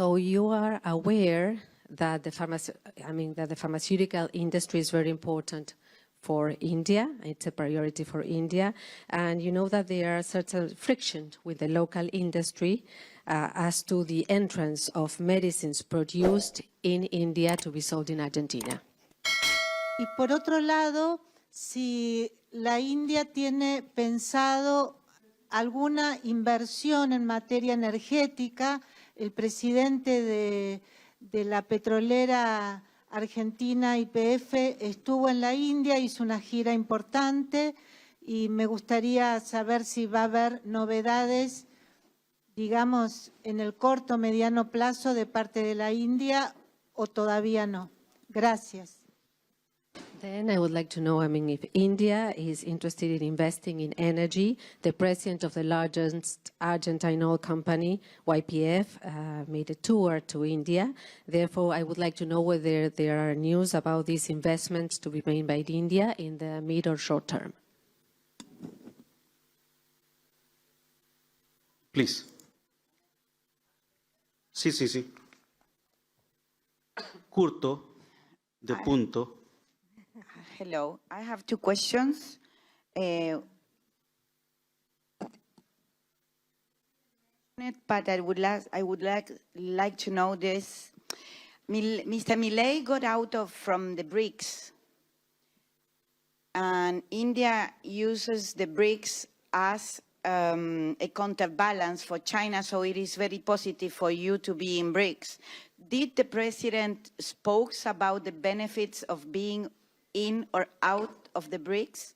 So you are aware that the pharmaceutical industry is very important for India. It's a priority for India. And you know that there are certain friction with the local industry as to the entrance of medicines produced in India to be sold in Argentina. Y por otro lado, si la India tiene pensado alguna inversión en materia energética, el presidente de la petrolera argentina YPF estuvo en la India, hizo una gira importante y me gustaría saber si va a haber novedades, digamos, en el corto o mediano plazo de parte de la India o todavía no. Gracias. Then I would like to know, if India is interested in investing in energy. The president of the largest Argentine oil company, YPF, made a tour to India. Therefore, I would like to know whether there are news about these investments to be made by India in the mid or short term. Please. Sí. Curto, de punto. Hello, I have two questions. But I would like to know this. Mr. Milei got out from the BRICS, and India uses the BRICS as a counterbalance for China, so it is very positive for you to be in BRICS. Did the president spoke about the benefits of being in or out of the BRICS?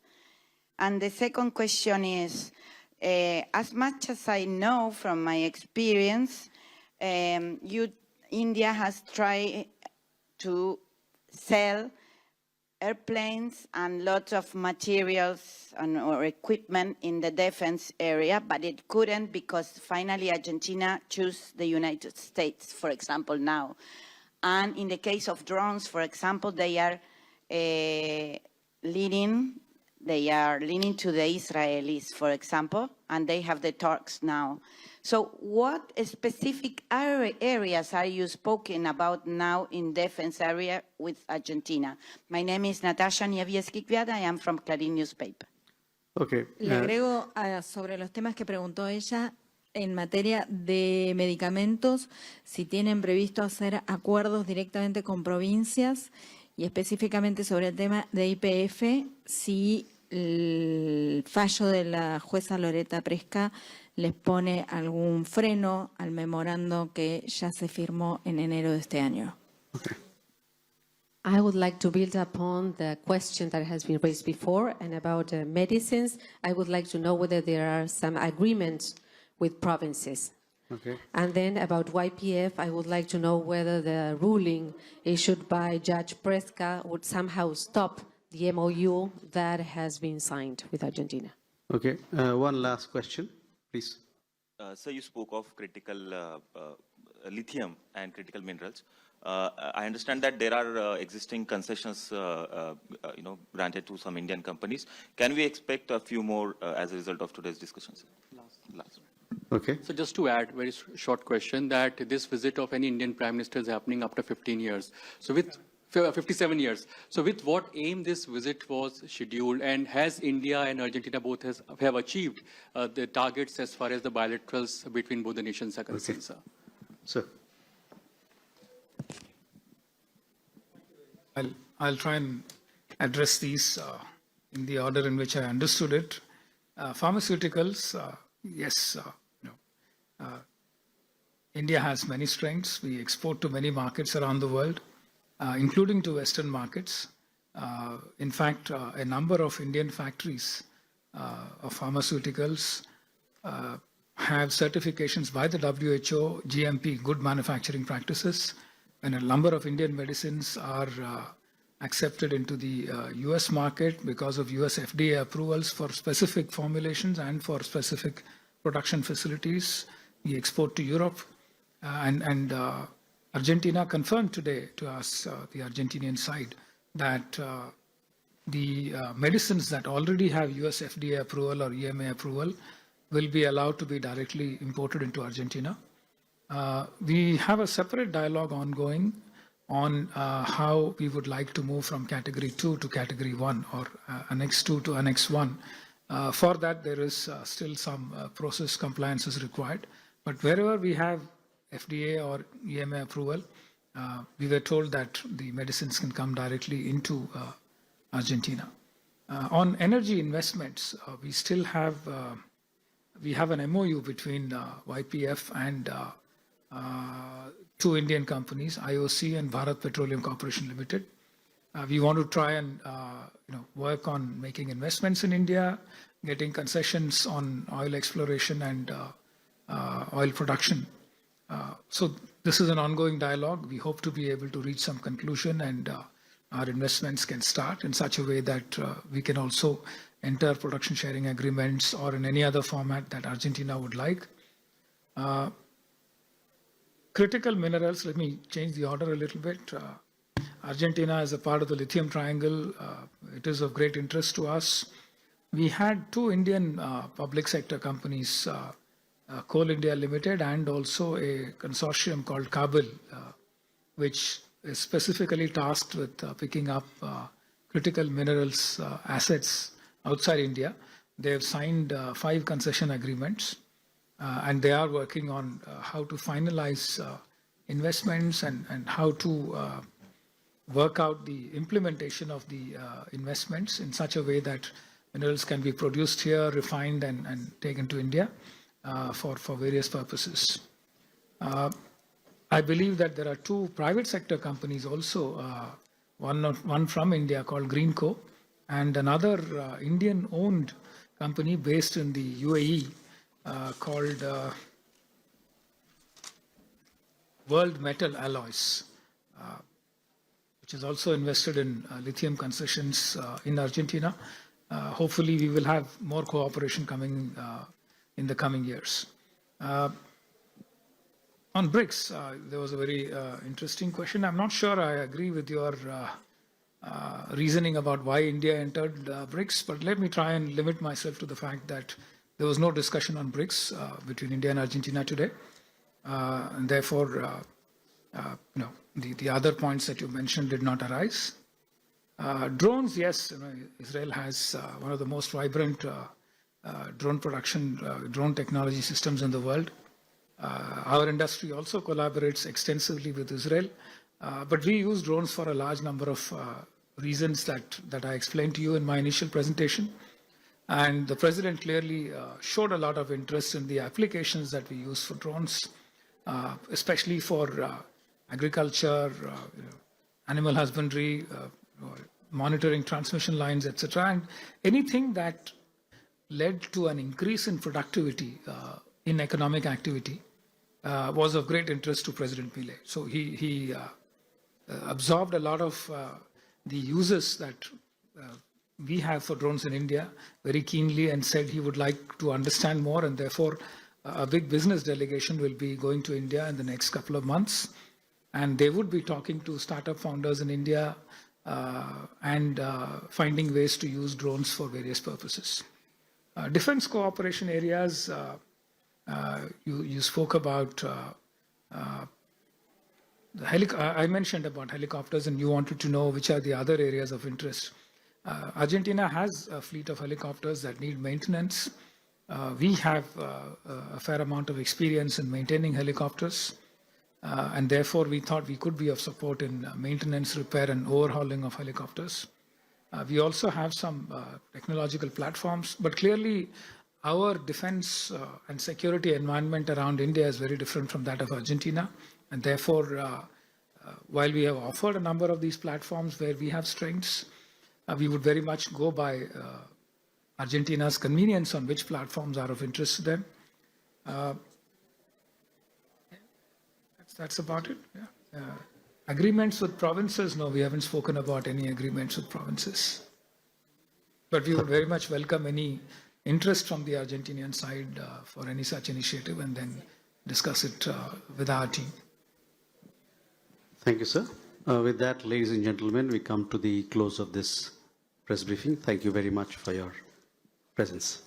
And the second question is, as much as I know from my experience, India has tried to sell airplanes and lots of materials or equipment in the defense area, but it couldn't because finally Argentina chose the United States, for example, now. And in the case of drones, for example, they are leaning to the Israelis, for example, and they have the talks now. So what specific areas are you speaking about now in defense area with Argentina? My name is Natasha Nievieski-Kviat. I am from Clarín newspaper. Okay. Le agrego sobre los temas que preguntó ella en materia de medicamentos, si tienen previsto hacer acuerdos directamente con provincias y específicamente sobre el tema de YPF, si el fallo de la jueza Loreta Presca les pone algún freno al memorando que ya se firmó en enero de este año. Okay. I would like to build upon the question that has been raised before and about medicines. I would like to know whether there are some agreements with provinces. Okay. And then about YPF, I would like to know whether the ruling issued by Judge Presca would somehow stop the MOU that has been signed with Argentina. Okay. One last question, please. Sir, you spoke of critical lithium and critical minerals. I understand that there are existing concessions, granted to some Indian companies. Can we expect a few more as a result of today's discussions? Last. Okay. So just to add, very short question, that this visit of any Indian Prime Minister is happening after 15 years. So with 57 years. So with what aim this visit was scheduled, and has India and Argentina both have achieved the targets as far as the bilaterals between both the nations are concerned, sir? Sir. I'll try and address these in the order in which I understood it. Pharmaceuticals, yes, India has many strengths. We export to many markets around the world, including to Western markets. In fact, a number of Indian factories of pharmaceuticals have certifications by the WHO, GMP, good manufacturing practices, and a number of Indian medicines are accepted into the US market because of US FDA approvals for specific formulations and for specific production facilities. We export to Europe, and Argentina confirmed today to us, the Argentinian side, that the medicines that already have US FDA approval or EMA approval will be allowed to be directly imported into Argentina. We have a separate dialogue ongoing on how we would like to move from Category 2 to Category 1 or Annex 2 to Annex 1. For that, there is still some process compliance is required. But wherever we have FDA or EMA approval, we were told that the medicines can come directly into Argentina. On energy investments, we still have an MOU between YPF and two Indian companies, IOC and Bharat Petroleum Corporation Limited. We want to try and work on making investments in India, getting concessions on oil exploration and oil production. So this is an ongoing dialogue. We hope to be able to reach some conclusion and our investments can start in such a way that we can also enter production sharing agreements or in any other format that Argentina would like. Critical minerals, let me change the order a little bit. Argentina is a part of the lithium triangle. It is of great interest to us. We had two Indian public sector companies, Coal India Limited and also a consortium called Kabel, which is specifically tasked with picking up critical minerals assets outside India. They have signed 5 concession agreements and they are working on how to finalize investments and how to work out the implementation of the investments in such a way that minerals can be produced here, refined and taken to India for various purposes. I believe that there are 2 private sector companies also, one from India called Greenco and another Indian-owned company based in the UAE called World Metal Alloys, which is also invested in lithium concessions in Argentina. Hopefully, we will have more cooperation coming in the coming years. On BRICS, there was a very interesting question. I'm not sure I agree with your reasoning about why India entered BRICS, but let me try and limit myself to the fact that there was no discussion on BRICS between India and Argentina today. And therefore, the other points that you mentioned did not arise. Drones, yes, Israel has one of the most vibrant drone production, drone technology systems in the world. Our industry also collaborates extensively with Israel, but we use drones for a large number of reasons that I explained to you in my initial presentation. And the President clearly showed a lot of interest in the applications that we use for drones, especially for agriculture, animal husbandry, monitoring transmission lines, etc. And anything that led to an increase in productivity in economic activity was of great interest to President Milei. So he absorbed a lot of the uses that we have for drones in India very keenly and said he would like to understand more, and therefore a big business delegation will be going to India in the next couple of months, and they would be talking to startup founders in India and finding ways to use drones for various purposes. Defense cooperation areas, you spoke about I mentioned about helicopters and you wanted to know which are the other areas of interest. Argentina has a fleet of helicopters that need maintenance. We have a fair amount of experience in maintaining helicopters, and therefore we thought we could be of support in maintenance, repair, and overhauling of helicopters. We also have some technological platforms, but clearly our defense and security environment around India is very different from that of Argentina, and therefore, while we have offered a number of these platforms where we have strengths, we would very much go by Argentina's convenience on which platforms are of interest to them. That's about it. Yeah. Agreements with provinces? No, we haven't spoken about any agreements with provinces. But we would very much welcome any interest from the Argentinian side for any such initiative and then discuss it with our team. Thank you, sir. With that, ladies and gentlemen, we come to the close of this press briefing. Thank you very much for your presence.